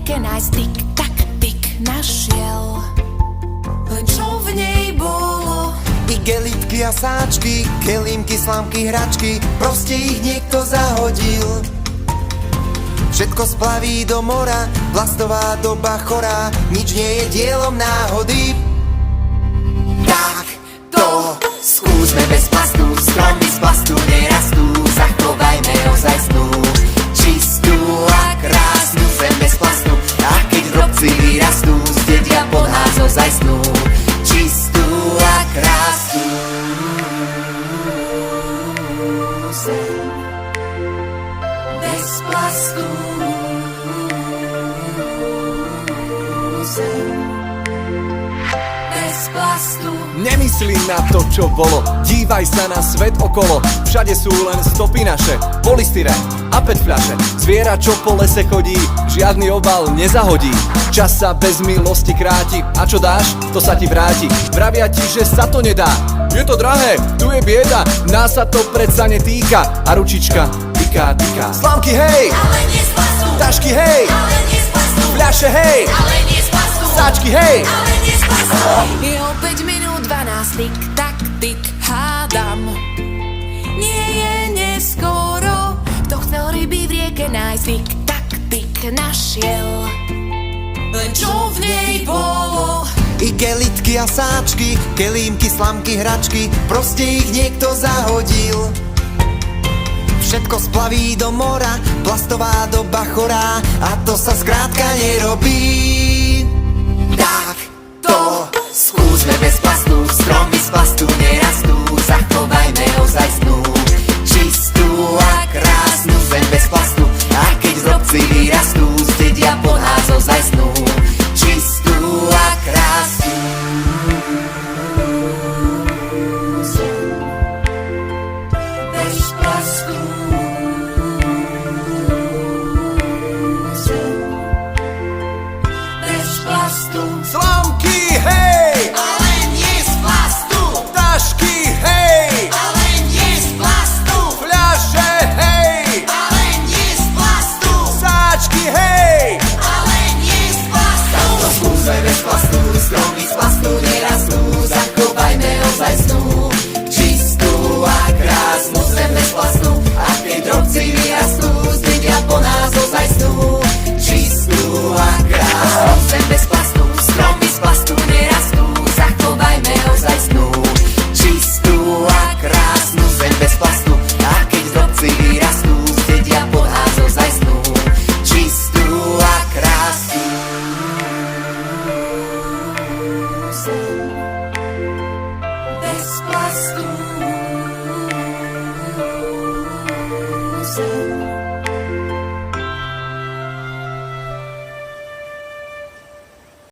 rieke nájsť tik našiel. Len čo v nej bolo? Igelitky a sáčky, kelímky, slámky, hračky, proste ich niekto zahodil. Všetko splaví do mora, plastová doba chorá, nič nie je dielom náhody. Tak to skúsme bez plastu, stromy z plastu nerastú, zachovajme ozajstnú, čistú a krásnu zem bez plastu. A keď drobci vyrastú, zdedia po nás ozajstnú, čistú a krásnu zem bez plastu. Nemyslí na to, čo bolo, dívaj sa na svet okolo. Všade sú len stopy naše, polystyrén a PET fľaše. Zviera, čo po lese chodí, žiadny obal nezahodí. Čas sa bez milosti kráti, a čo dáš, to sa ti vráti. Vravia ti, že sa to nedá, je to drahé, tu je bieda, nás sa to predsa netýka. A ručička tyká. Slámky hej, Ale nie z plastu. tašky hej, Ale nie z plastu. fľaše hej, Ale nie z plastu. sáčky hej. Ale nie z plastu. Je o 5 minút 12, tik, hádam. Nie je neskoro, kto chcel ryby v rieke nájsť, tik našiel. Len čo v nej bolo? Igelitky a sáčky, kelímky, slamky, hračky, proste ich niekto zahodil. Všetko splaví do mora, plastová doba chorá, a to sa skrátka nerobí. Tak to skúsme bez plastu, stromy z plastu nerastú, zachovajme ozajstnú, čistú a krásnu zem bez plastu. A keď drobci vyrastú, zdedia po nás ozajstnú, čistú a krásnu zem bez plastu. Slámky hej, Ale nie z plastu, tašky hej, ale nie z plastu, fľaše hej, ale nie z plastu, sáčky hej. ale nie z plastu. To skúsme bez plastu, stromy z plastu nerastú, zachovajme ozajstnú, čistú a krásnu zem bez plastu. A keď drobci vyrastú, zdedia po nás ozajstnú, čistú a krásnu zem bez plastu. Stromy z plastu nerastú, zachovajme ozajstnú, čistú a krásnu zem bez plastu. A keď drobci vyrastú, zdedia po nás ozajstnú, čistú a krásnu zem bez plastu.